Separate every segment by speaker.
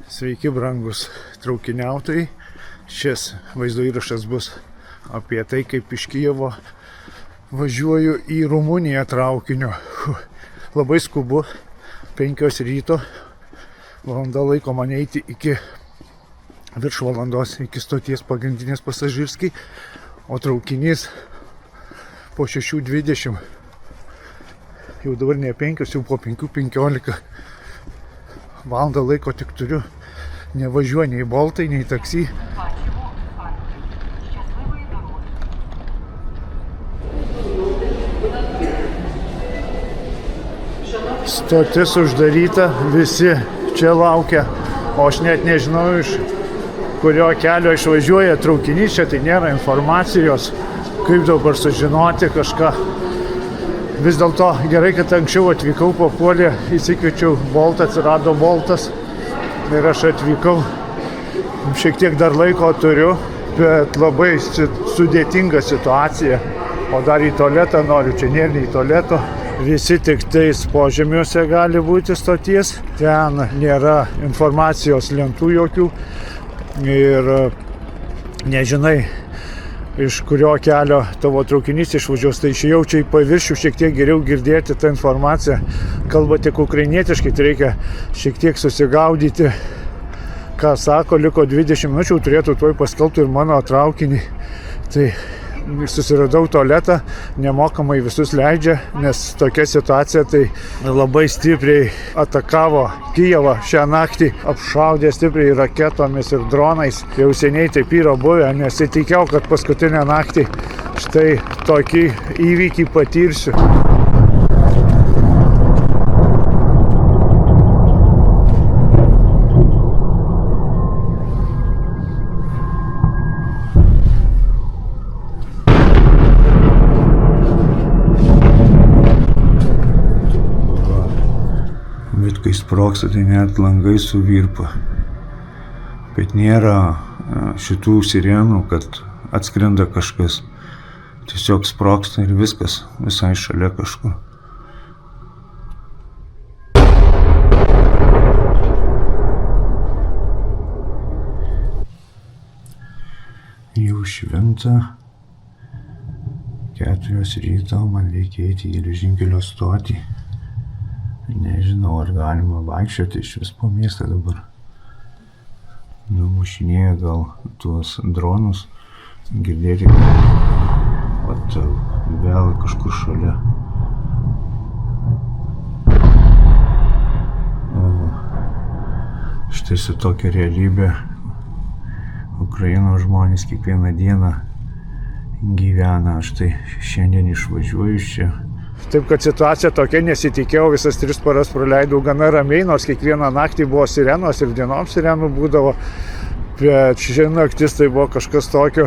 Speaker 1: Sveiki, brangus traukiniautojai. Šis vaizdo įrašas bus apie tai, kaip iš Kijevo važiuoju į Rumuniją traukiniu. Labai skubu, 5 ryto, valanda laiko man eiti iki virš valandos iki stoties pagrindinės pasažirskiai, o traukinys po 6:20. Jau dabar ne 5, jau po 5:15. Valandą laiko tik turiu. Nevažiuoju nei boltai, nei taksi. Stotis uždaryta, visi čia laukia, o aš net nežinau, iš kurio kelio išvažiuoja traukinys. Čia tai nėra informacijos, kaip dabar sužinoti kažką. Vis dėlto gerai, kad anksčiau atvykau, papuolė, įsikviečiau boltą, atsirado boltas ir aš atvykau. Šiek tiek dar laiko turiu, bet labai sudėtinga situacija. O dar į tualetą noriu, čia nėra nei tualeto. Visi tik tais požemiuose gali būti stoties. Ten nėra informacijos lentų jokių ir nežinai, iš kurio kelio tavo traukinys išvažiuos. Tai išėjau čia į paviršių, šiek tiek geriau girdėti tą informaciją. Kalba tik ukrainietiškai, tai reikia šiek tiek susigaudyti, ką sako. Liko 20 minučių, turėtų tuoj paskelbti ir mano traukinį. Tai susiradau tualetą, nemokamai visus leidžia, nes tokia situacija, tai labai stipriai atakavo Kijevą šią naktį, apšaudė stipriai raketomis ir dronais. Jau seniai taip yra buvę, nesitikėjau, kad paskutinę naktį štai tokį įvykį patirsiu. Bet kai sprogsta, tai net langai suvirpa. Bet nėra šitų sirenų, kad atskrenda kažkas. Tiesiog sprogsta ir viskas, visai šalia kažkur. Jau šventa, 4 ryto, man reikia eiti į geležinkelio stotį. Nežinau, ar galima vaikščioti iš vis po miestą dabar. Numušinėja gal tuos dronus, girdėti, kad vėl kažkur šalia. Štai su tokia realybė Ukrainos žmonės kiekvieną dieną gyvena. Aš tai šiandien išvažiuoju iš čia. Taip, kad situacija tokia, nesitikėjau, visas 3 paras praleidau gana ramiai, nors kiekvieną naktį buvo sirenos ir dienom sirenų būdavo, bet ši naktis tai buvo kažkas tokio,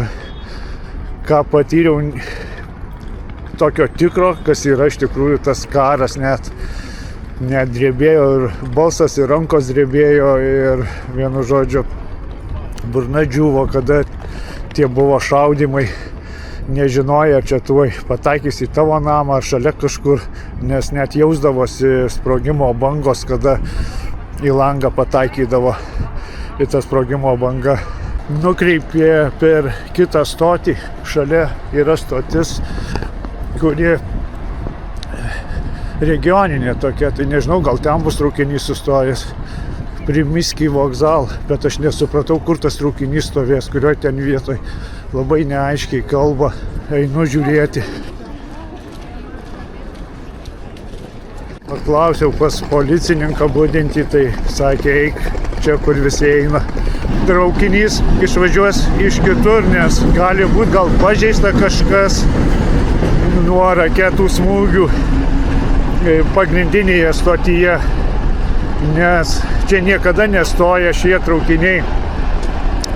Speaker 1: ką patyriau, tokio tikro, kas yra iš tikrųjų tas karas, net drebėjo ir balsas, ir rankos drebėjo, ir vienu žodžiu burna džiuvo, kada tie buvo šaudimai. Nežinoja, ar čia tuoj pataikys į tavo namą ar šalia kažkur, nes net jausdavosi sprogimo bangos, kada į langą pataikydavo. Ir ta sprogimo banga nukreipė per kitą stotį. Šalia yra stotis, kuri regioninė tokia, tai nežinau, gal ten bus traukinys sustojęs. Primiskį vokzal, bet aš nesupratau, kur tas traukinys stovės, kurioj ten vietoj. Labai neaiškiai kalba, einu žiūrėti. Paklausiau pas policininką budintį, tai sakė, eik čia, kur visi eina. Traukinys išvažiuos iš kitur, nes gali būti gal pažeista kažkas nuo raketų smūgių pagrindinėje stotyje, nes čia niekada nestoja šie traukiniai.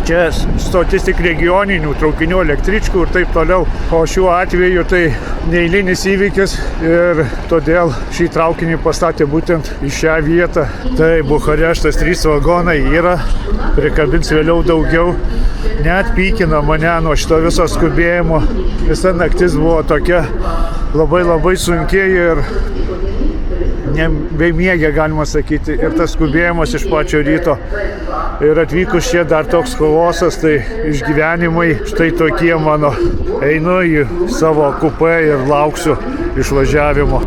Speaker 1: Čia stotis tik regioninių traukinių, električkų ir taip toliau. O šiuo atveju tai neeilinis įvykis ir todėl šį traukinį pastatė būtent į šią vietą. Tai Bukareštas 3 vagonai yra, prikabins vėliau daugiau. Net pykina mane nuo šito viso skubėjimo. Visa naktis buvo tokia labai sunkiai ir bemiegė, galima sakyti, ir tas skubėjimas iš pačio ryto. Ir atvykus čia dar toks chaosas, tai išgyvenimai štai tokie mano. Einu į savo kupę ir lauksiu išvažiavimo.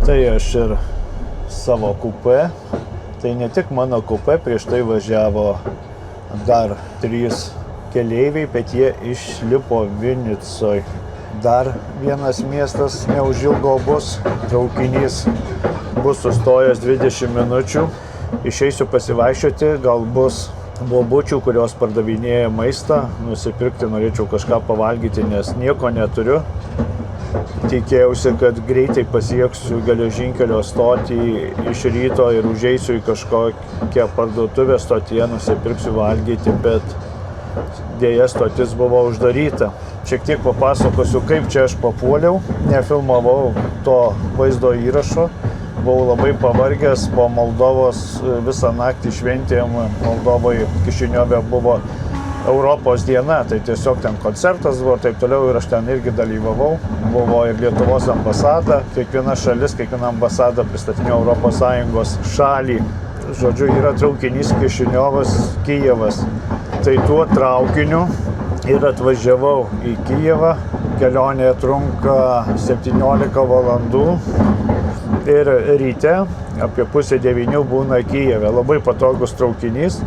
Speaker 2: Tai aš ir savo kupė, tai ne tik mano kupė, prieš tai važiavo dar 3 keleiviai, bet jie išlipo Vinicoj. Dar vienas miestas neužilgo bus, traukinys bus sustojęs 20 minučių. Išeisiu pasivaikščioti, gal bus bobučių, kurios pardavinėja maistą, nusipirkti norėčiau kažką pavalgyti, nes nieko neturiu. Tikėjausi, kad greitai pasieksiu geležinkelio stotį iš ryto ir užeisiu į kažkokią parduotuvę stotyje, nusipirksiu valgyti, bet dėja stotis buvo uždaryta. Šiek tiek papasakosiu, kaip čia aš papuoliau, nefilmavau to vaizdo įrašo, buvau labai pavargęs, po Moldovos visą naktį šventėm, Moldovoje Kišiniove buvo Europos diena, tai tiesiog ten koncertas buvo ir taip toliau ir aš ten irgi dalyvavau. Buvo ir Lietuvos ambasada, kiekviena šalis, kiekviena ambasada pristatinėjo Europos Sąjungos šalį. Žodžiu, yra traukinys Kišiniovas, Kijevas. Tai tuo traukiniu ir atvažiavau į Kijevą. Kelionė trunka 17 valandų ir ryte apie 8:30 būna Kijeve. Labai patogus traukinys.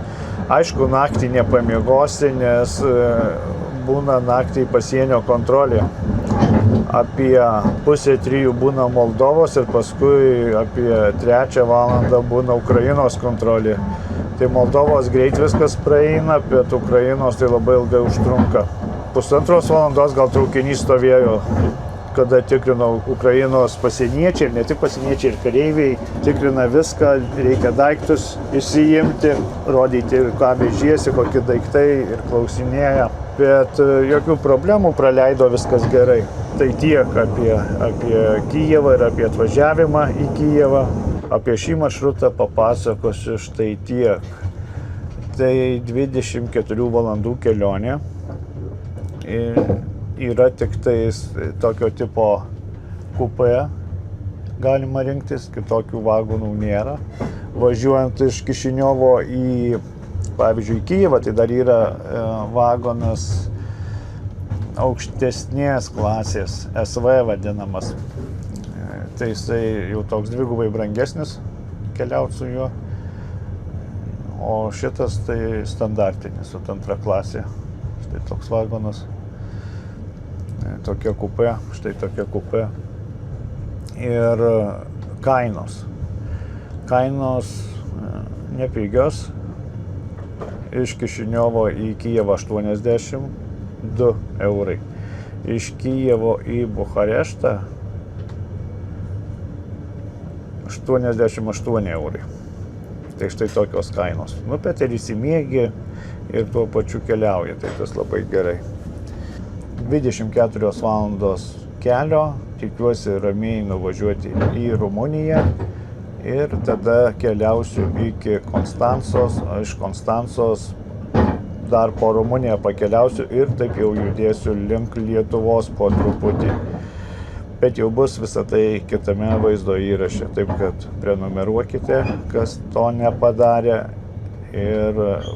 Speaker 2: Aišku, naktį nepamiegosi, nes būna naktį pasienio kontrolė. Apie 2:30 būna Moldovos ir paskui apie 3 valandą būna Ukrainos kontrolė. Tai Moldovos greit viskas praeina, bet Ukrainos tai labai ilgai užtrunka. 1,5 valandos gal traukinys stovėjo, kada tikrinau Ukrainos pasieniečiai, ir ne tik pasieniečiai, ir kareiviai, tikrina viską, reikia daiktus įsiimti, rodyti, ką vežiesi, kokie daiktai ir klausinėja. Bet jokių problemų, praleido viskas gerai. Tai tiek apie Kijevą ir apie atvažiavimą į Kijevą. Apie šį maršrutą papasakosiu štai tiek. Tai 24 valandų kelionė. Yra tik tais tokio tipo kupė galima rinktis, kitokių vagonų nėra. Važiuojant iš Kišiniovo į, pavyzdžiui, Kijevą, tai dar yra vagonas aukštesnės klasės, SV vadinamas. Tai jisai jau toks dvigubai brangesnis keliauti su juo, o šitas tai standartinis, su antra klasė. Štai toks vagonas. Tokia kupė, štai tokia kupė. Ir kainos. Kainos nepigios. Iš Kišiniovo į Kijevą 82 eurai. Iš Kijevo į Bukareštą 88 eurai. Tai štai tokios kainos. Bet ir įsimiegi ir tuo pačiu keliauja, tai tas labai gerai. 24 valandos kelio, tikiuosi ramiai nuvažiuoti į Rumuniją ir tada keliausiu iki Konstancos, iš Konstancos dar po Rumuniją pakeliausiu ir taip jau judėsiu link Lietuvos po truputį. Bet jau bus visą tai kitame vaizdo įraše, taip kad prenumeruokite, kas to nepadarė. Ir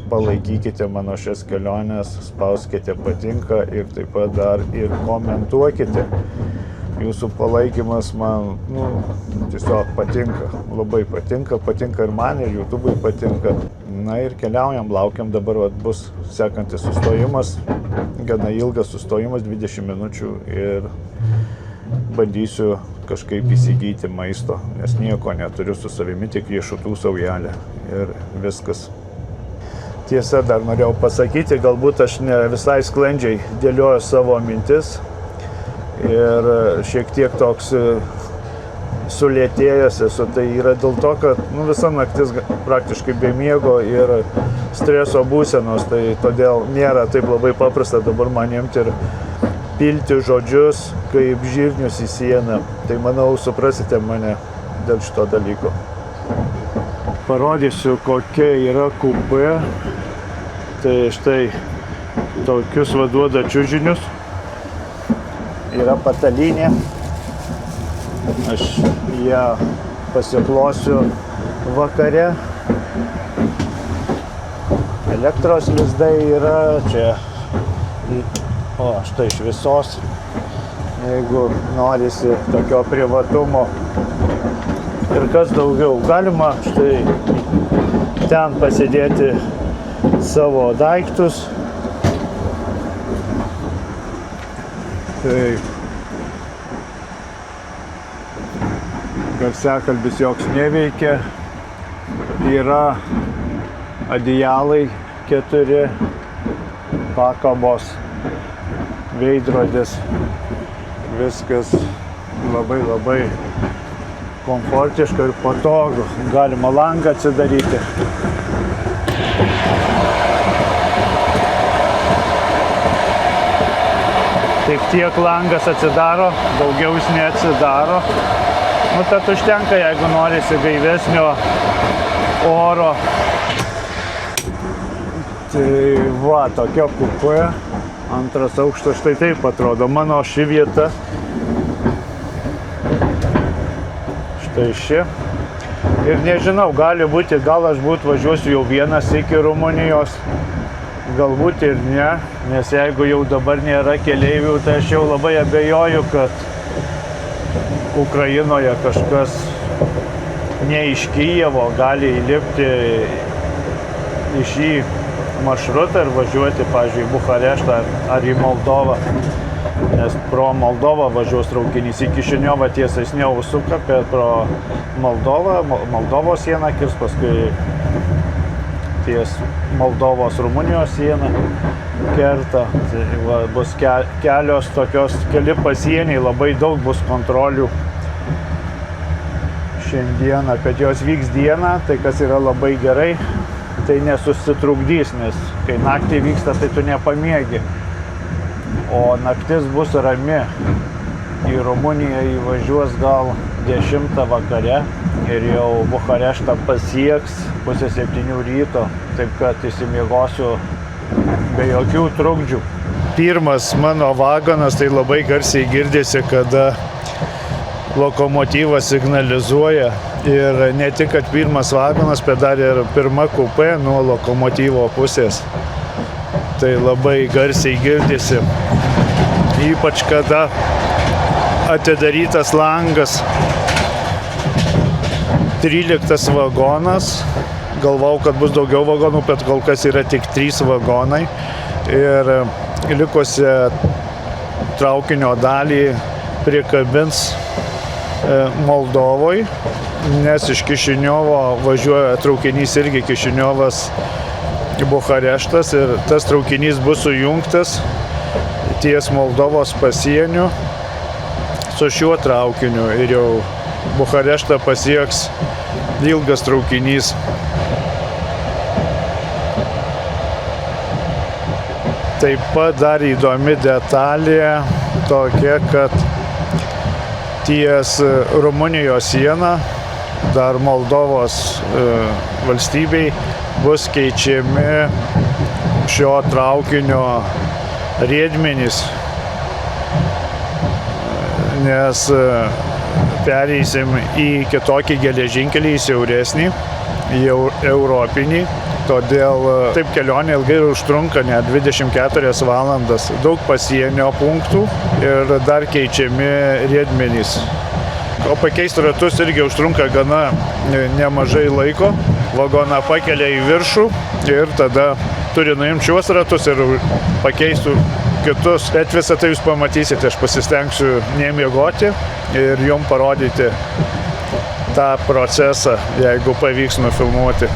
Speaker 2: palaikykite mano šias keliones, spauskite patinka ir taip pat dar ir komentuokite. Jūsų palaikymas man tiesiog patinka, labai patinka ir man, ir YouTube'ui patinka. Na ir keliaujam, laukiam, dabar bus sekantis sustojimas, gana ilgas sustojimas, 20 minučių ir bandysiu kažkaip įsigyti maisto, nes nieko neturiu su savimi, tik riešutų saujelę ir viskas. Tiesa, dar norėjau pasakyti, galbūt aš ne visai sklandžiai dėlioju savo mintis ir šiek tiek toks sulėtėjęs esu. Tai yra dėl to, kad visa naktis praktiškai be miego ir streso būsenos. Tai todėl nėra taip labai paprasta dabar man imti ir pilti žodžius kaip žirnius į sieną. Tai manau, suprasite mane dėl šito dalyko. Parodysiu, kokia yra kupė. Tai štai tokius duoda čiužinius. Yra patalynė. Aš ją pasiklosiu vakare. Elektros lizdai yra čia. O, štai šviesos. Jeigu norisi tokio privatumo. Ir kas daugiau, galima štai ten pasidėti savo daiktus. Tai garsiakalbis joks neveikia. Yra adijalai 4, pakabos, veidrodis. Viskas labai komfortiška ir patogu. Galima langą atsidaryti. Tik tiek langas atsidaro, daugiau jis neatsidaro. Tad užtenka, jeigu norisi gaivesnio oro. Tai va, tokia kupė. Antras aukštas štai taip atrodo. Mano ši vieta. Štai ši. Ir nežinau, gali būti, gal aš važiuosiu jau vienas iki Rumunijos. Galbūt ir ne, nes jeigu jau dabar nėra keleivių, tai aš jau labai abejoju, kad Ukrainoje kažkas ne iš Kijevo gali įlipti į šį maršrutą ir važiuoti, pavyzdžiui, į Bukareštą ar į Moldovą. Nes pro Moldovą važiuos traukinys į Kišiniovą, tiesa jis neužsuka, bet pro Moldovos sieną kirs, paskui ties Moldovos Rumunijos sieną kerta. Tai va, bus kelios tokios, keli pasieniai, labai daug bus kontrolių šiandieną, kad jos vyks dieną, tai kas yra labai gerai, tai nesusitrukdys, nes kai naktį vyksta, tai tu nepamiegi. O naktis bus rami. Į Rumuniją įvažiuos gal 10 vakare ir jau Bukareštą pasieks 6:30 ryto, taip kad įsimiegosiu be jokių trukdžių. Pirmas mano vagonas, tai labai garsiai girdisi, kada lokomotyvas signalizuoja. Ir ne tik, kad pirmas vagonas, bet dar ir pirma kupė nuo lokomotyvo pusės. Tai labai garsiai girdisi. Ypač kada atidarytas langas. 13 vagonas. Galvau, kad bus daugiau vagonų, bet kol kas yra tik 3 vagonai. Ir likusią traukinio dalį prikabins Moldovoj, nes iš Kišiniovo važiuoja traukinys irgi Kišiniovas Bukareštas ir tas traukinys bus sujungtas ties Moldovos pasieniu su šiuo traukiniu ir jau Bukareštą pasieks ilgas traukinys. Taip pat dar įdomi detalė tokia, kad ties Rumunijos siena, dar Moldovos valstybei, bus keičiami šio traukinio riedmenys, nes pereisim į kitokį geležinkelį, į siauresnį, į europinį. Todėl taip kelionė ilgai užtrunka, net 24 valandas. Daug pasienio punktų ir dar keičiami riedmenys. O pakeisti ratus irgi užtrunka gana nemažai laiko. Vagoną pakelia į viršų ir tada turi nuimti šiuos ratus ir pakeistų kitus. Bet visą tai jūs pamatysite, aš pasistengsiu nemiegoti ir jums parodyti tą procesą, jeigu pavyks nufilmuoti.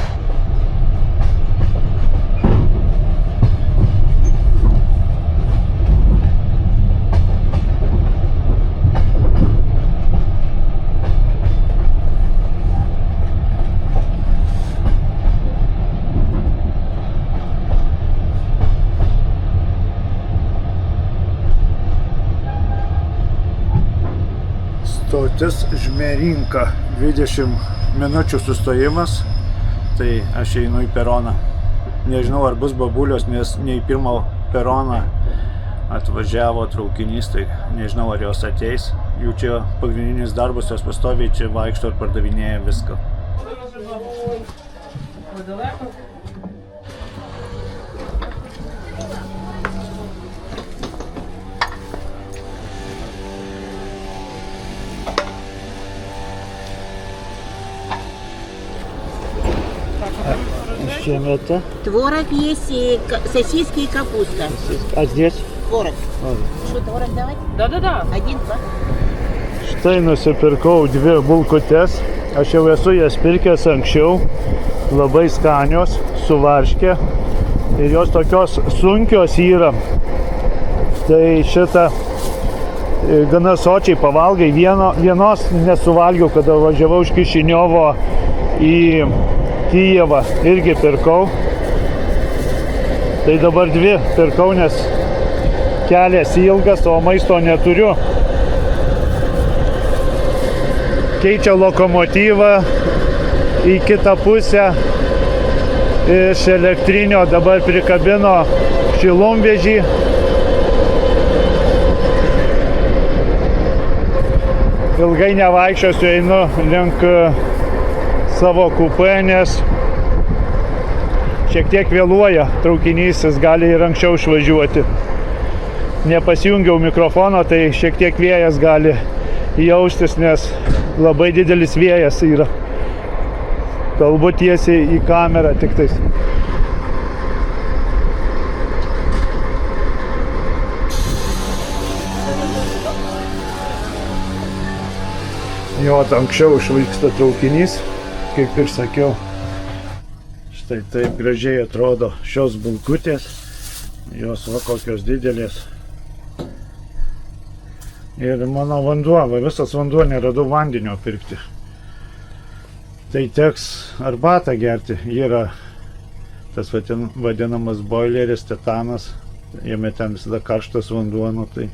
Speaker 1: Stotis Žmėrinka, 20 minučių sustojimas, tai aš einu į peroną. Nežinau, ar bus babulios, nes ne į pirmą peroną atvažiavo traukinys, tai nežinau, ar jos ateis. Jų čia pagrindinis darbas, jos pastoviai čia vaikšto ir pardavinėja viską.
Speaker 2: Чем это?
Speaker 3: Творог есть, и сосиски и капуста.
Speaker 2: А здесь?
Speaker 3: Творог. Что, творог давать?
Speaker 4: Да-да-да.
Speaker 3: 1, 2.
Speaker 2: Štai nusipirkau 2 bulkutes. Aš jau esu jas pirkęs anksčiau. Labai skanios, su varške. Ir jos tokios sunkios yra. Tai šitą gana sočiai pavalgai. Vienos nesuvalgiau, kada važiavau iš Kišiniovo į Kijevą, irgi pirkau. Tai dabar 2 pirkau, nes kelias ilgas, o maisto neturiu. Keičia lokomotyvą į kitą pusę. Iš elektrinio dabar prikabino šilumvežį. Ilgai nevaikščiosiu, einu link savo kupė, nes šiek tiek vėluoja traukinys, jis gali ir anksčiau išvažiuoti. Nepasijungiau mikrofono, tai šiek tiek vėjas gali jaustis, nes labai didelis vėjas yra. Kalbu tiesiai į kamerą tik tais. Jo, anksčiau išvyksta traukinys. Kaip ir sakiau, štai taip gražiai atrodo šios bulkutės, jos va kokios didelės. Ir mano vanduo, va visas vanduo, neradau vandenio pirkti. Tai teks arbatą gerti, yra tas vadinamas boileris, titanas, jame ten visada karštas vanduo, nu tai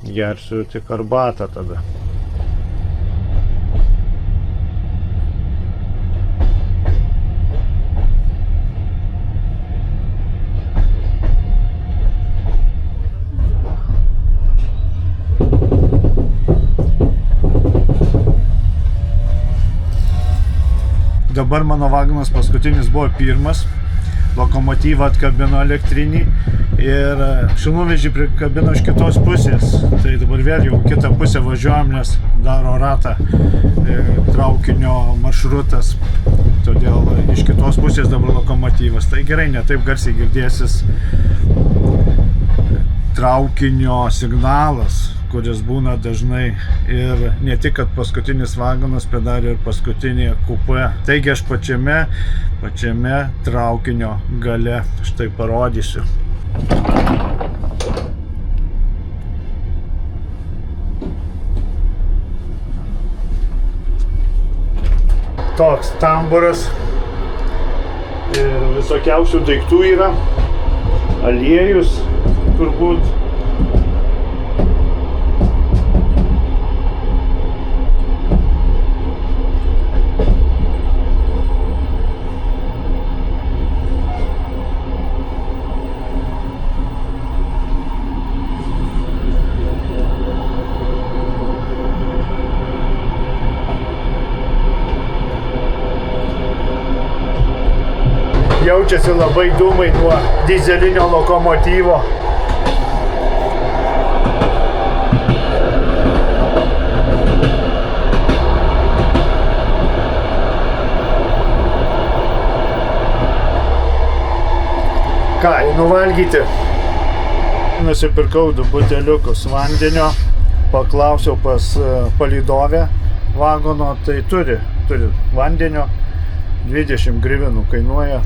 Speaker 2: gersiu tik arbatą tada. Dabar mano vagonas paskutinis buvo pirmas, lokomotyvą atkabino elektrinį ir šilumvežį prikabino iš kitos pusės. Tai dabar vėl jau kitą pusę važiuojam, nes daro ratą traukinio maršrutas. Todėl iš kitos pusės dabar lokomotyvas. Tai gerai, ne taip garsiai girdėsis traukinio signalas, kuris būna dažnai ir ne tik, kad paskutinis vagonas, bet dar ir paskutinė kupė. Taigi aš pačiame traukinio gale štai parodysiu. Toks tamburas ir visokiausių daiktų yra, aliejus turbūt. Jaučiasi labai dūmai nuo dizelinio lokomotyvo. Ką, einu valgyti. Nusipirkau 2 buteliukus vandenio, paklausiau pas palydovę vagono, tai turi vandenio, 20 hryvnų kainuoja.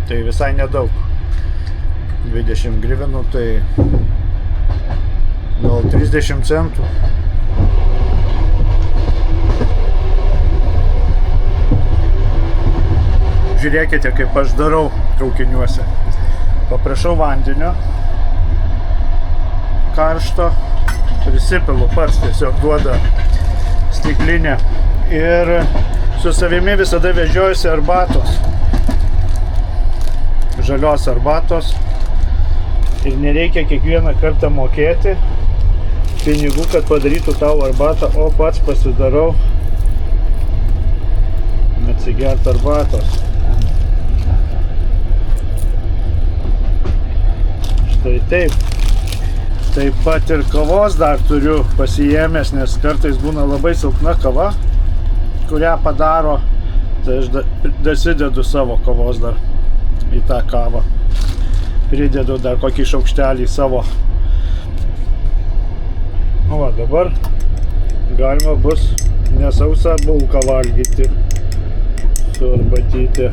Speaker 2: Tai visai nedaug. 20 hryvnų, tai gal 30 centų. Žiūrėkite, kaip aš darau traukiniuose. Paprašau vandenio karšto
Speaker 1: Prisipilu pats, tiesiog duoda stiklinę. Ir su savimi visada vežiojuosi arbatos. Žalios arbatos. Ir nereikia kiekvieną kartą mokėti pinigų, kad padarytų tau arbatą, o pats pasidarau atsigert arbatos. Štai taip. Taip pat ir kavos dar turiu pasiėmęs, nes kartais būna labai silpna kava, kurią padaro, tai aš dasidedu savo kavos dar į tą kavą. Pridedu dar kokį šaukštelį savo. O va, dabar galima bus nesausą bulką valgyti su arbatyte.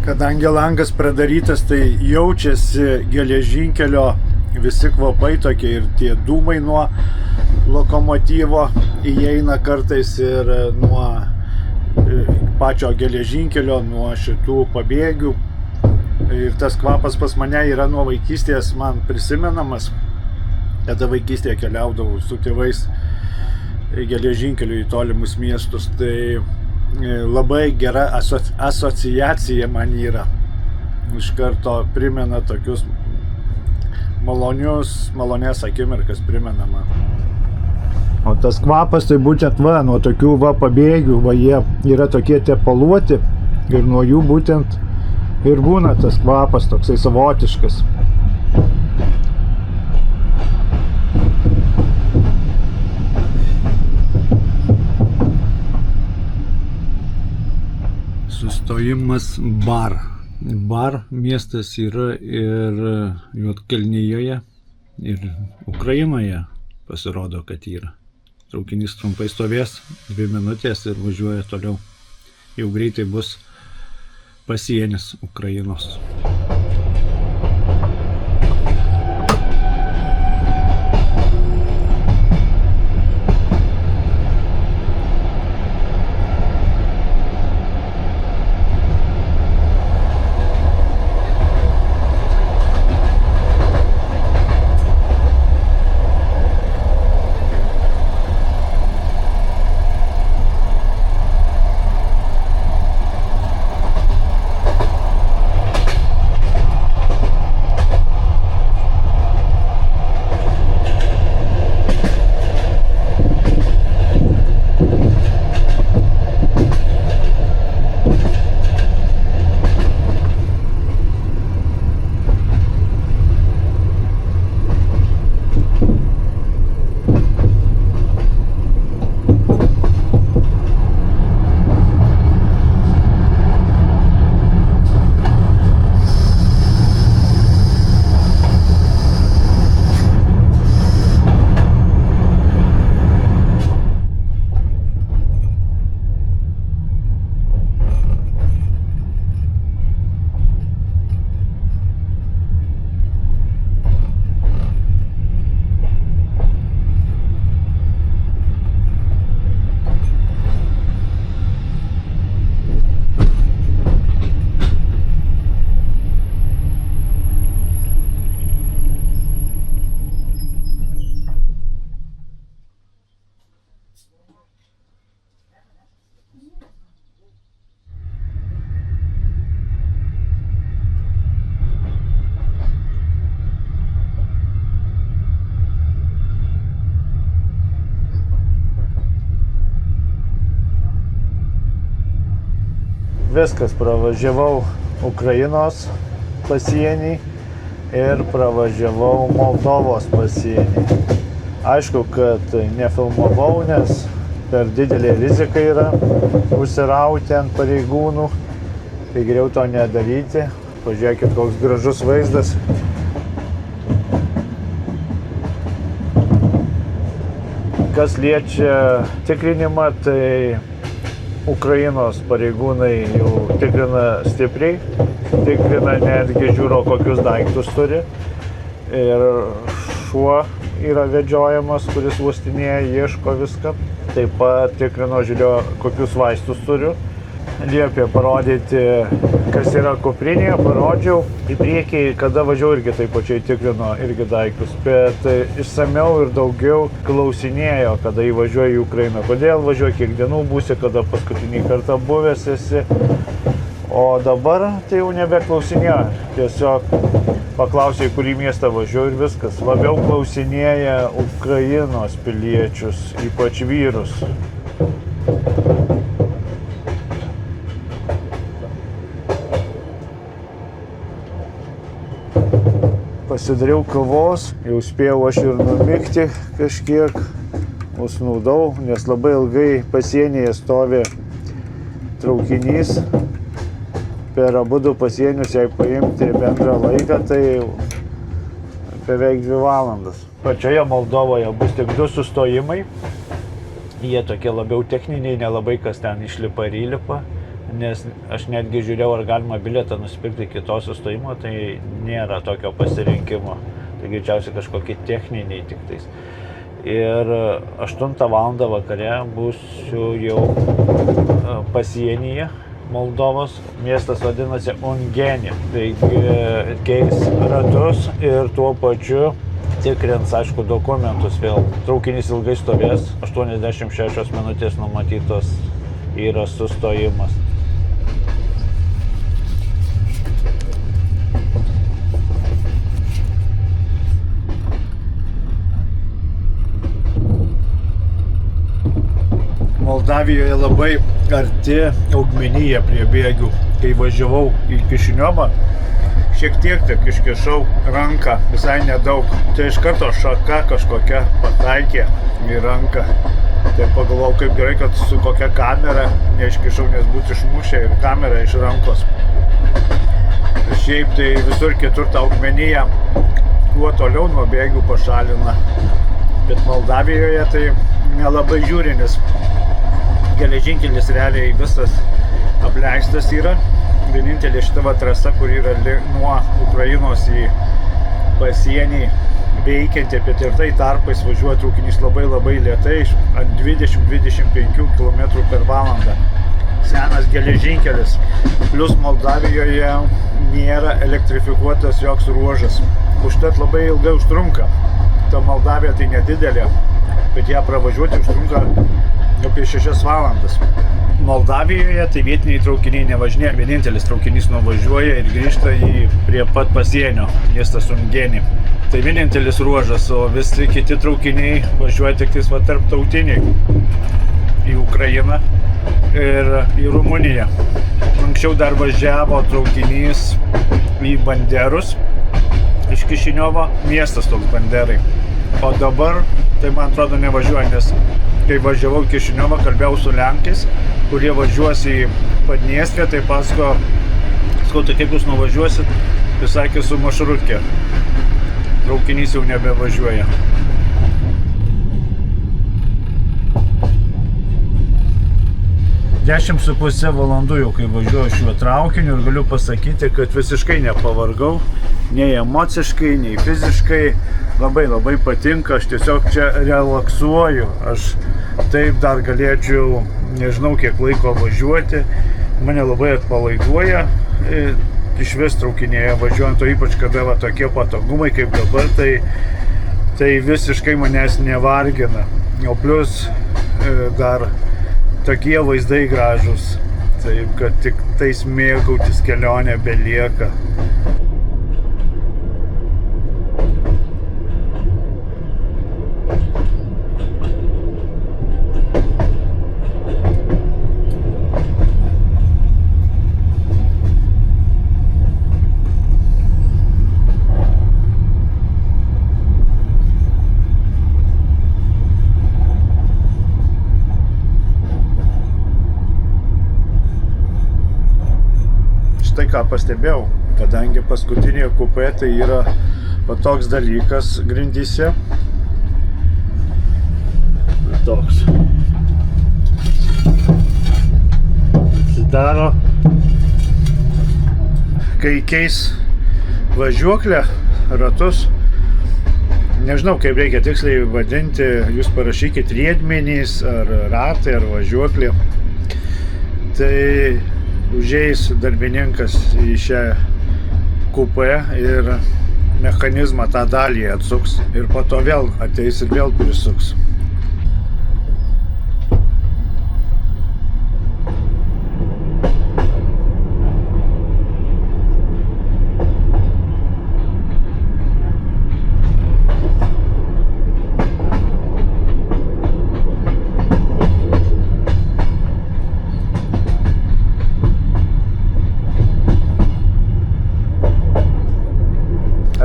Speaker 1: Kadangi langas pradarytas, tai jaučiasi geležinkelio visi kvapai tokie ir tie dūmai nuo lokomotyvo įeina kartais ir nuo pačio geležinkelio, nuo šitų pabėgių. Ir tas kvapas pas mane yra nuo vaikystės man prisimenamas, kada vaikystėje keliaudavau su tėvais geležinkeliu į tolimus miestus. Tai labai gera asociacija man yra. Iš karto primena tokius malonės akimirkas primena man. O tas kvapas tai būtent va, nuo tokių va pabėgių, va jie yra tokie tepaluoti ir nuo jų būtent ir būna tas kvapas toksai savotiškas. Sustojimas Bar. Bar miestas yra ir Juodkalnijoje, ir Ukrainoje pasirodo, kad yra. Traukinys trumpai stovės 2 minutės ir važiuoja toliau. Jau greitai bus pasienis Ukrainos. Viskas, pravažiavau Ukrainos pasienį ir pravažiavau Moldovos pasienį. Aišku, kad nefilmavau, nes per didelė rizika yra užsirauti ant pareigūnų, tai geriau to nedaryti. Pažiūrėkit, koks gražus vaizdas. Kas liečia tikrinimą, tai Ukrainos pareigūnai jau tikrina stipriai, tikrina netgi žiūro, kokius daiktus turi. Ir šuo
Speaker 2: yra vedžiojamas, kuris uostinėja, ieško viską. Taip pat tikrino, žiūrėjo, kokius vaistus turiu. Liepė parodyti, kas yra kuprinėje, parodžiau. Į priekį, kada važiavau, irgi taip pačiai tikrino irgi daiktus, bet išsamiau ir daugiau klausinėjo, kada įvažiuoji į Ukrainą. Kodėl važiuoji, kiek dienų būsi, kada paskutinį kartą buvęs esi. O dabar tai jau nebeklausinėjo. Tiesiog paklausė, į kurį miestą važiuoju ir viskas. Labiau klausinėja Ukrainos piliečius, ypač vyrus. Pasidariau kavos, jau spėjau aš ir numigti kažkiek, užsnūdau, nes labai ilgai pasienyje stovi traukinys. Per abudu pasienius, jei paimti bendrą laiką, tai beveik 2 valandas. Pačioje Moldovoje bus tik 2 sustojimai. Jie tokie labiau techniniai, nelabai kas ten išlipa ir įlipa. Nes aš netgi žiūrėjau, ar galima bilietą nusipirkti kito sustojimo, tai nėra tokio pasirinkimo. Tai greičiausiai kažkokie techniniai tik tais. Ir 8 valandą vakare būsiu jau pasienyje Moldovos. Miestas vadinasi Ungenė. Taigi keis ratus ir tuo pačiu tikrins, aišku, dokumentus vėl. Traukinys ilgai stovės, 86 minutės numatytos yra sustojimas. Moldavijoje labai arti augmenija prie bėgių. Kai važiavau į Kišiniovą, šiek tiek tik iškišau ranką, visai nedaug. Tai iš karto šaka kažkokia pataikė į ranką. Tai pagalvojau, kaip gerai, kad su kokia kamera neiškišau, nes būtų išmušę ir kamera iš rankos. Šiaip tai visur kitur ta augmenija kuo toliau nuo bėgių pašalina. Bet Moldavijoje tai nelabai žiūri, nes geležinkelis realiai visas apleistas yra. Vienintelė šita trasa, kur yra nuo Ukrainos į pasienį veikianti, bet ir tai tarpais važiuoja traukinys labai lėtai, ant 20-25 km per valandą. Senas geležinkelis. Plus Moldavijoje nėra elektrifikuotas joks ruožas. Užtat labai ilgai užtrunka. Ta Moldavija tai nedidelė, bet ją pravažiuoti užtrunka apie 6 valandas. Moldavijoje tai vietiniai traukiniai nevažinėja, vienintelis traukinys nuvažiuoja ir grįžta prie pat pasienio, miestas Ungenė. Tai vienintelis ruožas, o visi kiti traukiniai važiuoja tik tais tarptautiniai į Ukrainą ir į Rumuniją. Anksčiau dar važiavo traukinys į Banderus, iš Kišiniovo, miestas toks Banderai. O dabar, tai man atrodo, nevažiuoja, nes kai važiavau į Kišiniovą, kalbėjau su Lenkais, kurie važiuos į Padniestrę, tai paskui, tai kaip jūs nuvažiuosit, jis sakė su maršrutkė. Traukinys jau nebevažiuoja. Dešimt su pusė valandų jau, kai važiuoju šiuo traukiniu, ir galiu pasakyti, kad visiškai nepavargau, nei emociškai, nei fiziškai. Labai patinka, aš tiesiog čia relaksuoju. Aš taip dar galėčiau, nežinau, kiek laiko važiuoti. Mane labai atpalaiduoja iš vis traukinėje važiuojant, o ypač kada tokie patogumai kaip dabar, tai visiškai manęs nevargina. O plus dar tokie vaizdai gražus, taip kad tik tais mėgautis kelionė belieka. Tai ką pastebėjau, kadangi paskutinė kupė tai yra toks dalykas grindyse. Toks. Susidaro, kai keis važiuoklę, ratus,
Speaker 1: nežinau, kaip reikia tiksliai vadinti, jūs parašykit riedmenys, ar ratai, ar važiuoklė. Tai užeis darbininkas į šią kupę ir mechanizmą tą dalį atsuks ir po to vėl ateis ir vėl prisuks.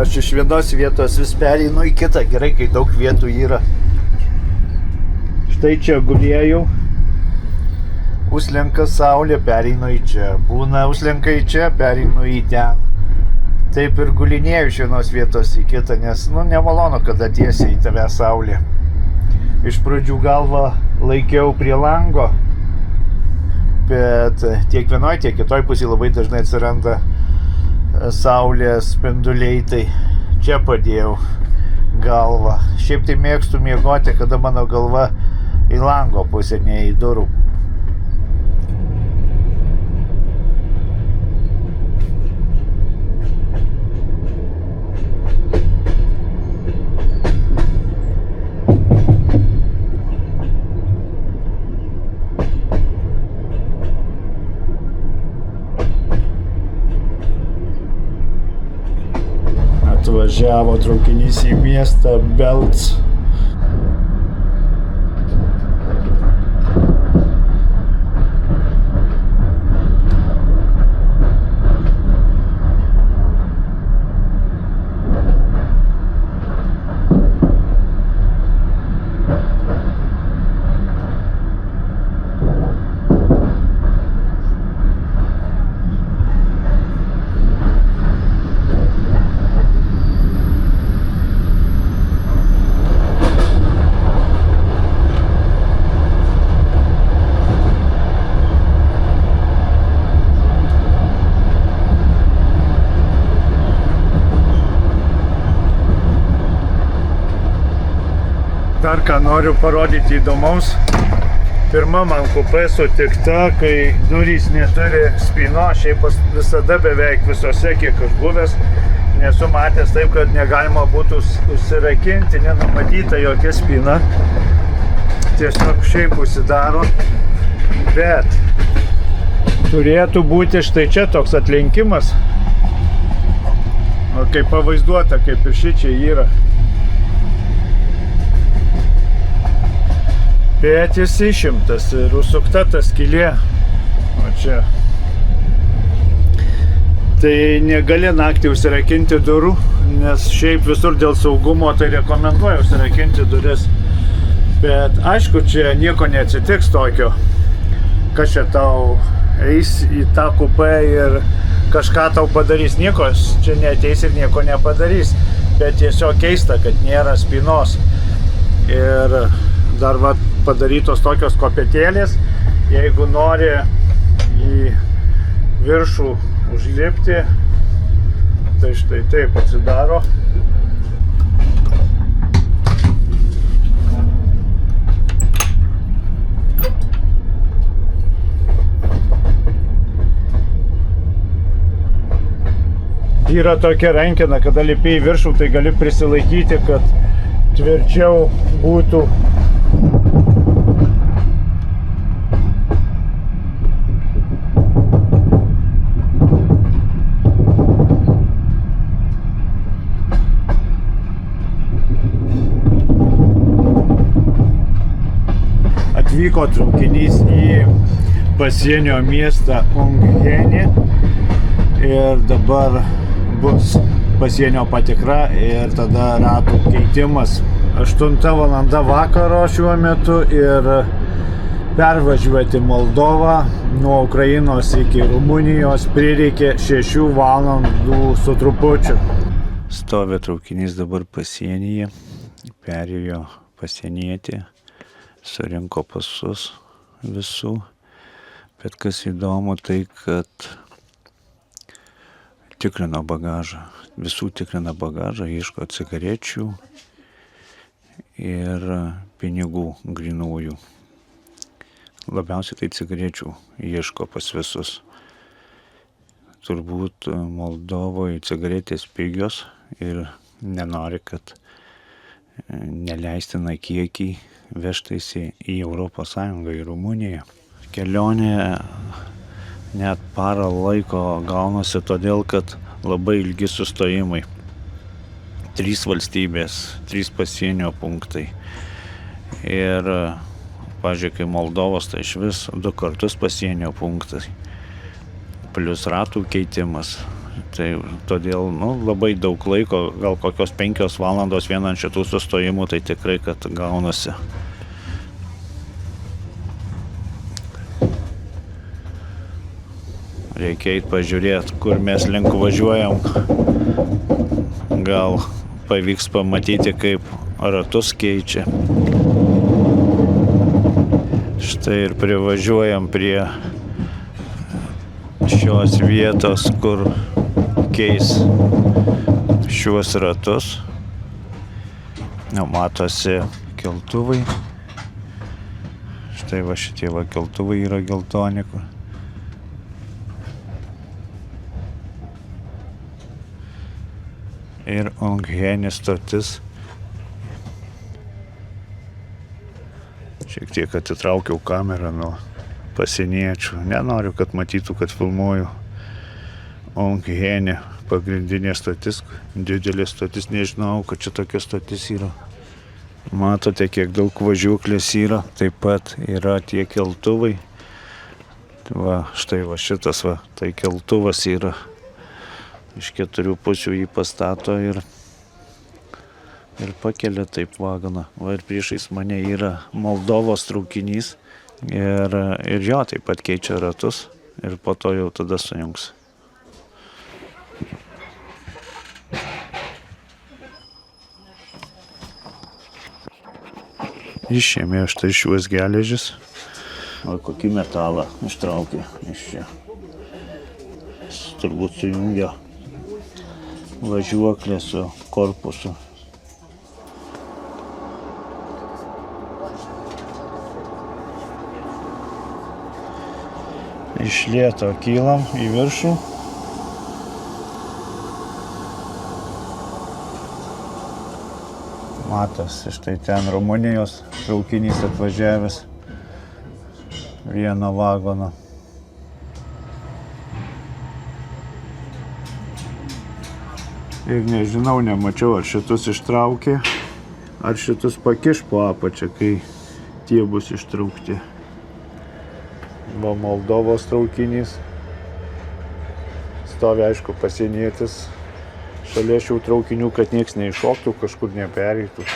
Speaker 2: Aš iš vienos vietos vis pereinu į kitą, gerai, kai daug vietų yra. Štai čia gulėjau, užslenka saulė, pereinu į čia, būna užslenka į čia, pereinu į ten. Taip ir gulinėjau iš vienos vietos į kitą, nes, nemalonu, kada tiesiai į tave saulė. Iš pradžių galvą laikiau prie lango, bet tiek vienoj, tiek kitoj pusėje labai dažnai atsiranda saulės spinduliai, tai čia padėjau galvą. Šiaip tai mėgstu miegoti, kada mano galva į lango pusę, ne į durų.
Speaker 1: Atvažiavo traukinys į miestą Belts. Dar ką noriu parodyti įdomaus. Pirma man kupė sutikta, kai durys neturi spyno. Šiaip visada beveik visose, kiek aš buvęs, nesu matęs taip, kad negalima būtų užsirakinti, nenumatyta jokia spyna. Tiesiog šiaip užsidaro. Bet turėtų būti štai čia toks atlenkimas. O kaip pavaizduota, kaip ir šičia yra. Bet jis išimtas ir užsukta ta skylė. O čia. Tai negali naktį užsirakinti durų, nes šiaip visur dėl saugumo tai rekomenduoju užsirakinti duris. Bet aišku, čia nieko neatsitiks tokio. Kas čia tau eis į tą kupę ir kažką tau padarys. Nieko čia neateis ir nieko nepadarys. Bet tiesiog keista, kad nėra spynos. Ir dar padarytos tokios kopėtėlės, jeigu nori į viršų užlipti, tai štai taip atsidaro. Yra tokia rankena, kada lipi į viršų, tai gali prisilaikyti, kad tvirčiau būtų. Atvyko traukinys į pasienio miestą Ungenį ir dabar bus pasienio patikra ir tada ratų keitimas. 8 valanda vakaro šiuo metu ir pervažiuoti Moldovą nuo Ukrainos iki Rumunijos prireikė 6 valandų su trupučiu. Stovi traukinys dabar pasienyje, perėjo pasienietį. Surinko pasus visų, bet kas įdomu tai, kad tikrino bagažą, visų tikrina bagažą, ieško cigarečių,
Speaker 4: ir pinigų grynųjų. Labiausiai tai cigarečių ieško pas visus. Turbūt Moldovoje cigaretės pigios ir nenori, kad neleistina kiekį vežtaisi į Europos Sąjungą, į Rumuniją. Kelionė net parą laiko gaunasi todėl, kad labai ilgi sustojimai. 3 valstybės, 3 pasienio punktai. Ir, pavyzdžiui, kai Moldovos, tai iš vis 2 kartus pasienio punktai. Plius ratų keitimas. Tai todėl labai daug laiko, gal kokios 5 valandos vieną ant šitų sustojimų, tai tikrai, kad gaunasi. Reikia eit pažiūrėti, kur mes link važiuojam. Gal pavyks pamatyti, kaip ratus keičia. Štai ir privažiuojam prie šios vietos, kur keis šiuos ratus. Matosi keltuvai. Štai va šitie keltuvai yra geltoni. Ir Unghenis stotis. Šiek tiek atitraukiau kamerą nuo pasieniečių. Nenoriu, kad matytų, kad filmuoju. Unghenį, pagrindinė stotis, didelė stotis, nežinau, kad čia tokia stotis yra. Matote, kiek daug važiuoklės yra, taip pat yra tie keltuvai. Va, štai va šitas va, tai keltuvas yra. Iš 4 pusių jį pastato ir pakelia taip vagoną. Va ir priešais mane yra Moldovos traukinys ir jo taip pat keičia ratus ir po to jau tada sujungs. Išėmė štai šiuos geležis. O kokį metalą ištraukė iš čia. Turbūt sujungia važiuoklė su korpusu. Iš lėto kylam į viršų. Matosi, štai ten Rumunijos traukinys atvažiavęs vieno vagono. Ir nežinau, nemačiau, ar šitus ištraukė, ar šitus pakiš po apačią, kai tie bus ištraukti. Va Moldovos traukinys. Stovi, aišku, pasienietis šalia šių traukinių, kad nieks neiššoktų, kažkur nepereitų.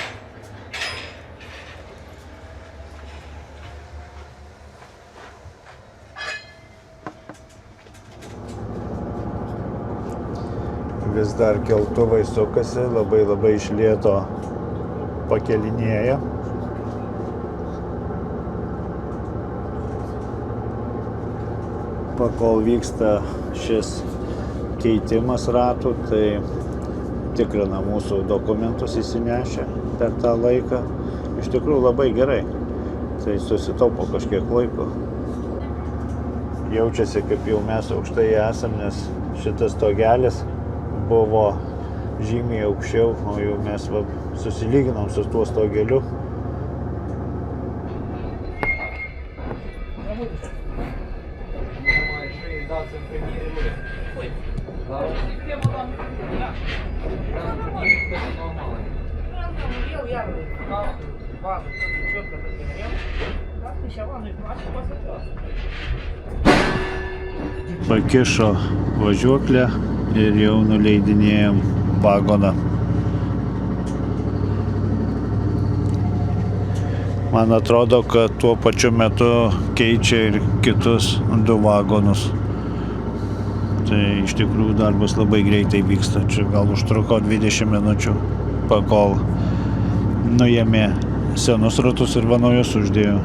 Speaker 4: Vis dar keltuvai sukasi, labai iš lėto pakelinėja. Pakol vyksta šis keitimas ratų, tai tikrina mūsų dokumentus įsinešę per tą laiką. Iš tikrųjų labai gerai. Tai susitaupo kažkiek laiko. Jaučiasi, kaip jau mes aukštai esam, nes šitas stogelis buvo žymiai aukščiau, o jau mes susilyginom su tuo stogeliu. Pakišo važiuoklę ir jau nuleidinėjom vagoną. Man atrodo, kad tuo pačiu metu keičia ir kitus 2 vagonus. Tai iš tikrųjų darbas labai greitai vyksta. Čia gal užtruko 20 minučių, pakol nuėmė senus ratus ir naujus uždėjo.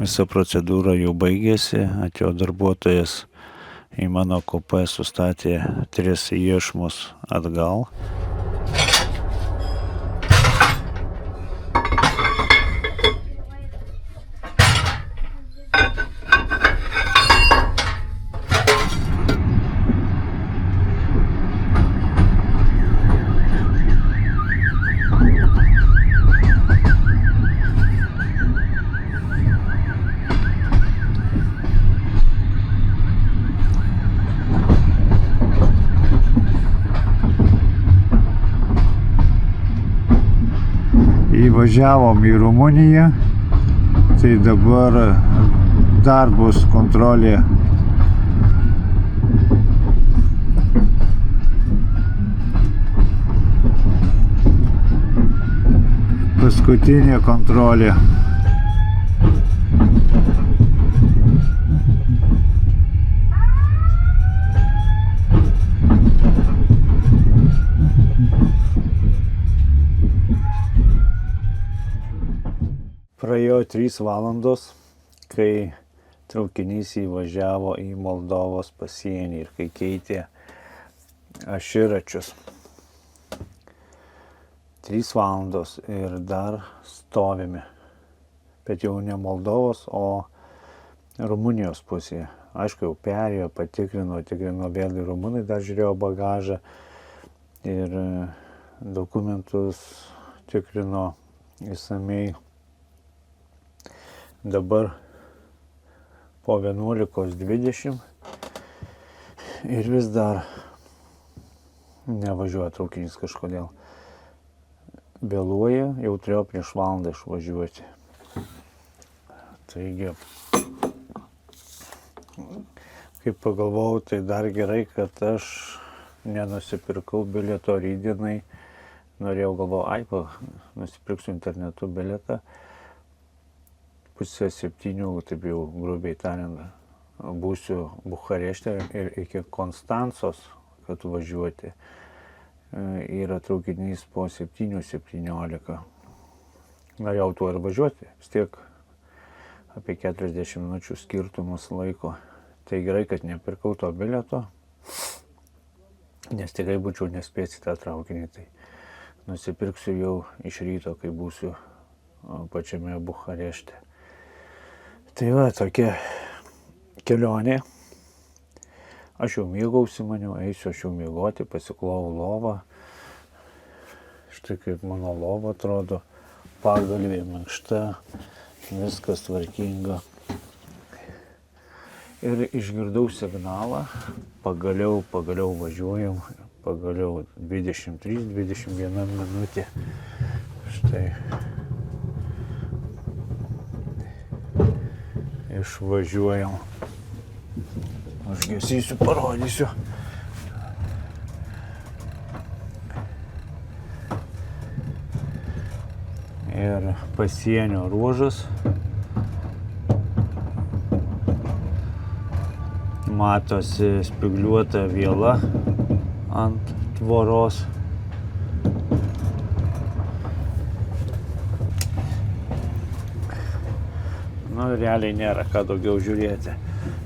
Speaker 4: Visa procedūra jau baigėsi, atėjo darbuotojas į mano kupę, sustatė 3 iešmus atgal.
Speaker 1: įvažiavom į Rumuniją, tai dabar dar bus kontrolė. Paskutinė kontrolė. Praėjo 3 valandos, kai traukinys įvažiavo į Moldovos pasienį ir kai keitė aširačius. 3 valandos ir dar stovime, bet jau ne Moldovos, o Rumunijos pusėje. Aišku, jau perėjo, tikrino vėl ir rumunai, dar žiūrėjo bagažą ir dokumentus tikrino išsamiai. Dabar po 11:20 ir vis dar nevažiuoja traukinys kažkodėl. Vėluoja, jau turėjo prieš valandą išvažiuoti. Taigi, kaip pagalvojau, tai dar gerai, kad aš nenusipirkau bilieto rytdienai. Galvojau, nusipirksiu internetu bilietą. 6:30, taip jau grubiai tariant, būsiu Bukarešte ir iki Konstancos, kad važiuoti. Yra traukinys po 7:17. Norėjau tuo ir važiuoti, vis tiek apie 40 minučių skirtumus laiko. Tai gerai, kad nepirkau to bilieto, nes tikrai būčiau nespėti tą traukinį. Tai nusipirksiu jau iš ryto, kai būsiu pačiame Bukarešte. Tai va, tokia kelionė. Aš jau mėgausi, maniau, eisiu aš jau miegoti, pasiklovau lovą. Štai kaip mano lova atrodo, pagalvė minkšta, viskas tvarkinga. Ir išgirdau signalą, pagaliau važiuojam, pagaliau 23-21 minutė. Štai. Išvažiuojam. Aš gesysiu, parodysiu. Ir pasienio ruožas. Matosi spygliuota viela ant tvoros. Realiai nėra ką daugiau žiūrėti.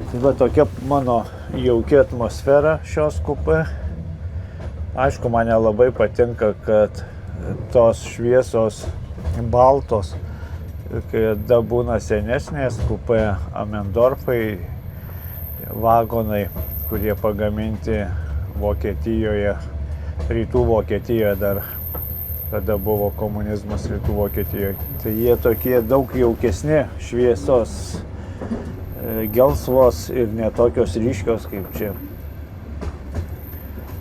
Speaker 1: Tai va tokia mano jaukia atmosfera šios kupė. Aišku, man labai patinka, kad tos šviesos baltos, kada būna senesnės kupė Amendorfai, vagonai, kurie pagaminti Vokietijoje, rytų Vokietijoje dar, kada buvo komunizmas rytų Vokietijoje. Tai jie tokie daug jaukesni, šviesos, gelsvos ir netokios ryškios kaip čia.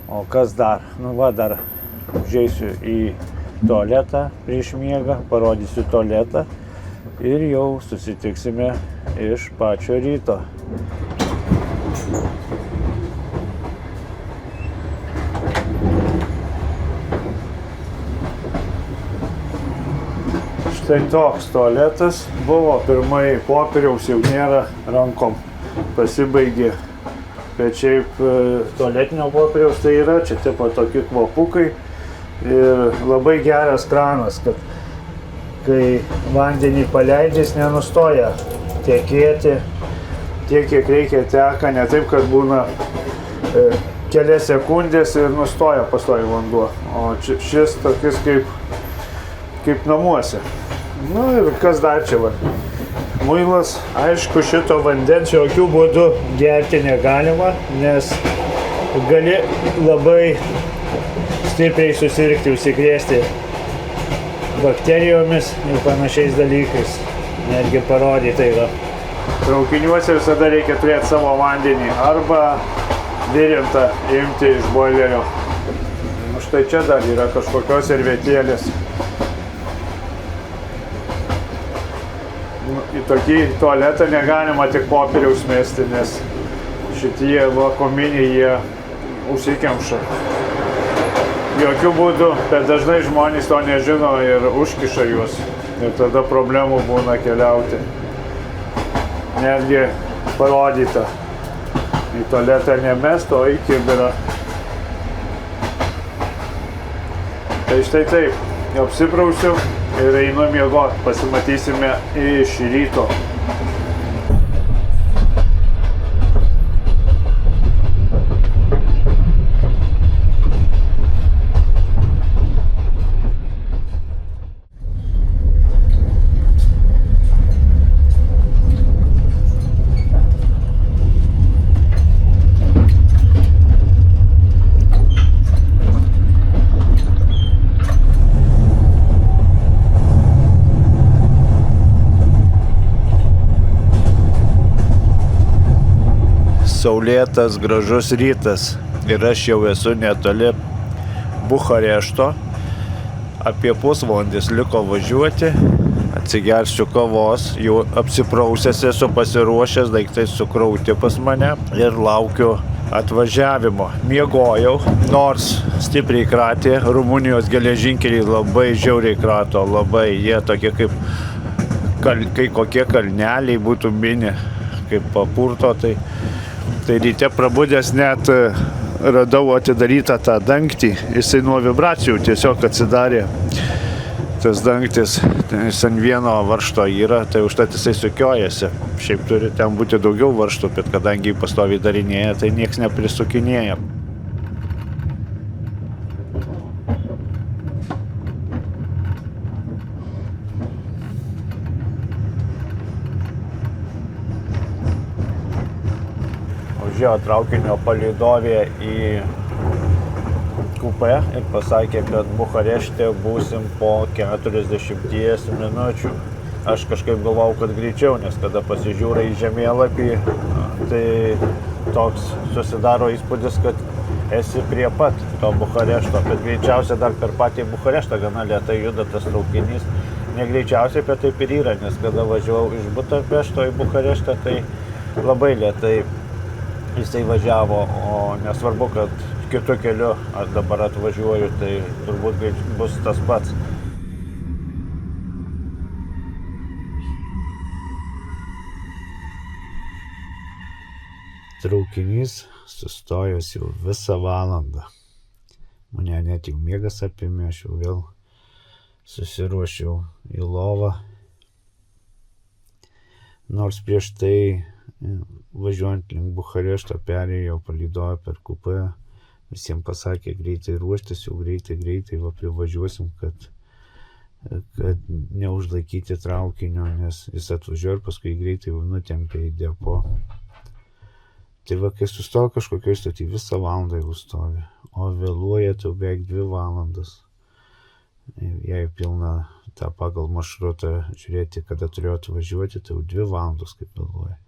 Speaker 1: O kas dar? Dar užeisiu į tualetą prieš miegą, parodysiu tualetą ir jau susitiksime iš pačio ryto. Štai toks tualetas buvo, pirmai popieriaus jau nėra, rankom pasibaigė, bet šiaip tualetinio popieriaus tai yra, čia tipo tokie kvapukai ir labai geras kranas, kad kai vandenį paleidžiais nenustoja tekėti, tiek kiek reikia teka, ne taip, kad būna kelias sekundės ir nustoja pastoviai vanduo, o šis tokis kaip namuose. Ir kas dar čia va? Muilas, aišku, šito vandens jokių būdų gerti negalima, nes gali labai stipriai susirgti, užsikrėsti bakterijomis ir panašiais dalykais. Netgi parodyta yra. Traukiniuose visada reikia turėti savo vandenį arba virintą imti iš boilerio. Štai čia dar yra kažkokios servetėlės. į tokį tualetą negalima tik popieriaus mesti, nes šitie vakuuminiai jie užsikemša. Jokių būdų, bet dažnai žmonės to nežino ir užkiša juos. Ir tada problemų būna keliauti. Netgi parodyta. Į tualetą nemest, o į kibirą. Tai štai taip, apsiprausiu ir einu miegot. Pasimatysime iš ryto.
Speaker 2: Saulėtas, gražus rytas ir aš jau esu netoli Bukarešto. Apie pusvalandis liko važiuoti, atsigersiu kavos, jau apsiprausęs esu, pasiruošęs, daiktai sukrauti pas mane ir laukiu atvažiavimo. Miegojau, nors stipriai kratė, Rumunijos geležinkeliai labai žiauriai krato, labai jie tokie kaip kai kokie kalneliai būtų mini, kaip papurto, tai ryte prabudęs net radau atidarytą tą dangtį, jisai nuo vibracijų tiesiog atsidarė tas dangtis, jis ant vieno varžto yra, tai užtat jisai sukiojasi. Šiaip turi ten būti daugiau varžtų, bet kadangi jį pastoviai darinėja, tai nieks neprisukinėja. Užėjo traukinio palydovė į kupę ir pasakė, kad Bukarešte būsim po 40 minučių. Aš kažkaip galvau, kad greičiau, nes kada pasižiūrai į žemėlapį, tai toks susidaro įspūdis, kad esi prie pat to Bukarešto, bet greičiausiai dar per patį Bukareštą gana lėtai juda tas traukinys. Negreičiausiai, bet taip ir yra, nes kada važiavau iš Budapešto į Bukareštą, tai labai lėtai jisai važiavo, o nesvarbu, kad kitu keliu aš dabar atvažiuoju, tai turbūt bus tas pats.
Speaker 4: Traukinys sustojęs jau visą valandą. Mane net jau miegas apėmė, aš jau vėl susiruošiau į lovą. Nors prieš tai važiuojant link Bukarešto perėjau palydovę per kupę, visiems pasakė greitai ruoštis, jau greitai va privažiuosim, kad neužlaikyti traukinio, nes jis atvažiuoja ir paskui greitai jau nutempė į depo. Tai va, kai sustojo kažkokioj stoty, visą valandą jau stovi, o vėluoja tai beveik 2 valandas. Jei pilna tą pagal maršrutą žiūrėti, kada turėjo atvažiuoti, tai jau 2 valandos kaip vėluoja.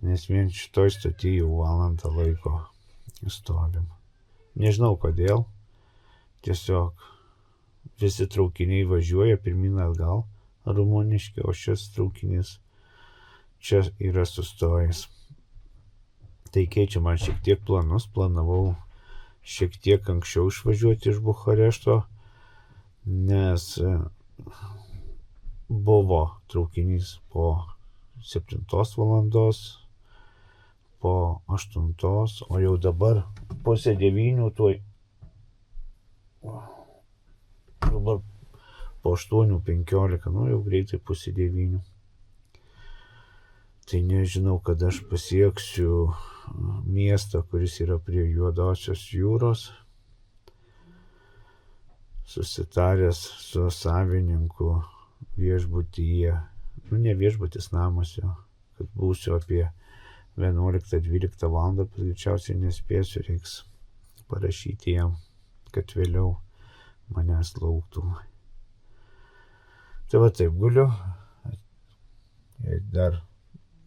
Speaker 4: Nes vien šitoj stoty jau valandą laiko stovim. Nežinau kodėl, tiesiog visi traukiniai važiuoja pirmyn atgal rumuniški, o šis traukinys čia yra sustojęs. Tai keičia man šiek tiek planus, planavau šiek tiek anksčiau išvažiuoti iš Bukarešto, nes buvo traukinys po 7 valandos, po 8, o jau dabar pusė 9, tuoj dabar po 8:15, jau greitai pusė 9. Tai nežinau, kada aš pasieksiu miestą, kuris yra prie Juodosios jūros. Susitaręs su savininku viešbutyje, ne viešbutis namuose, kad būsiu apie 11-12 valandą, bet greičiausiai nespėsiu, reiks parašyti jam, kad vėliau manęs lauktų. Tai va taip guliu, jei dar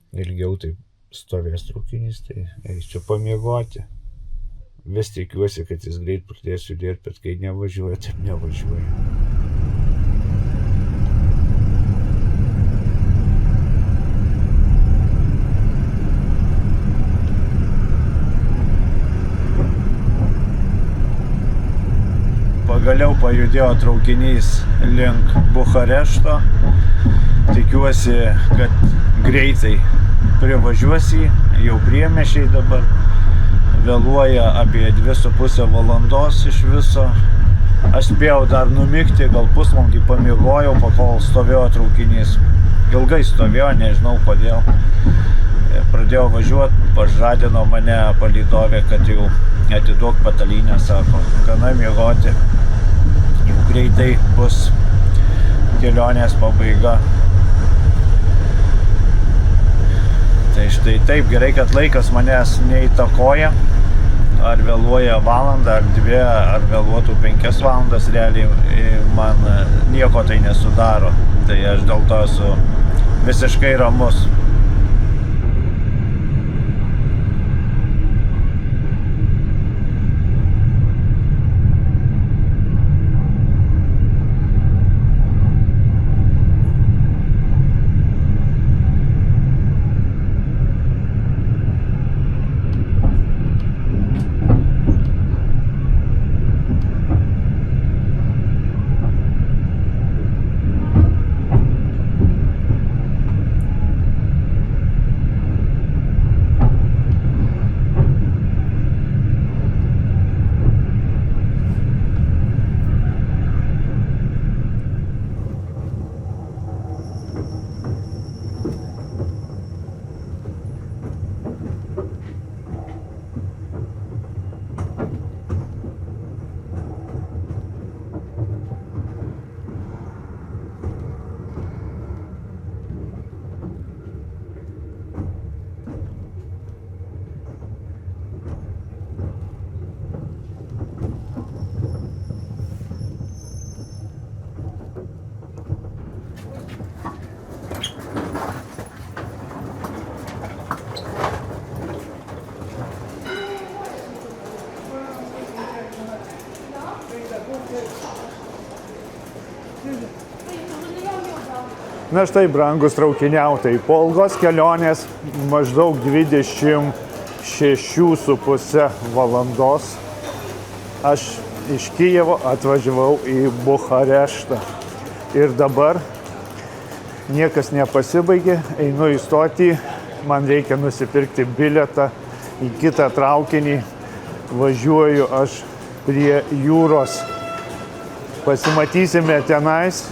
Speaker 4: ilgiau taip stovės traukinys, tai eisiu pamiegoti. Vis tikiuosi, kad jis greit pradės judėti, bet kai nevažiuoja, taip nevažiuoja. pagaliau pajudėjo traukinys link Bukarešto. Tikiuosi, kad greitai privažiuos jį, jau priemiesčiai dabar. Vėluoja apie 2,5 valandos iš viso. Aš spėjau dar numigti, gal pusvalandį pamiegojau, pakol stovėjo traukinys. Ilgai stovėjo, nežinau kodėl. Pradėjau važiuoti, pažadino mane palydovė, kad jau atiduok patalynę, sako, gana miegoti. Jau greitai bus kelionės pabaiga. Tai štai taip, gerai, kad laikas manęs neįtakoja. Ar vėluoja valandą, ar 2, ar vėluotų 5 valandas, realiai man nieko tai nesudaro. Tai aš dėl to esu visiškai ramus.
Speaker 1: Na štai, brangus traukiniautojai, po ilgos kelionės maždaug 26,5 valandos aš iš Kijevo atvažiavau į Bukareštą. Ir dabar niekas nepasibaigė, einu į stotį, man reikia nusipirkti bilietą į kitą traukinį, važiuoju aš prie jūros. Pasimatysime tenais,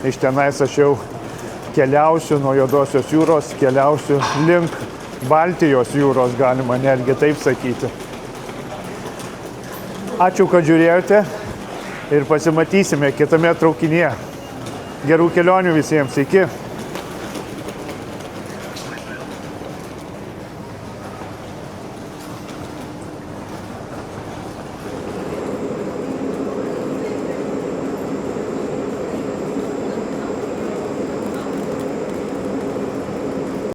Speaker 1: iš tenais aš jau keliausiu nuo Juodosios jūros, keliausiu link Baltijos jūros, galima netgi taip sakyti. Ačiū, kad žiūrėjote ir pasimatysime kitame traukinyje. Gerų kelionių visiems, iki.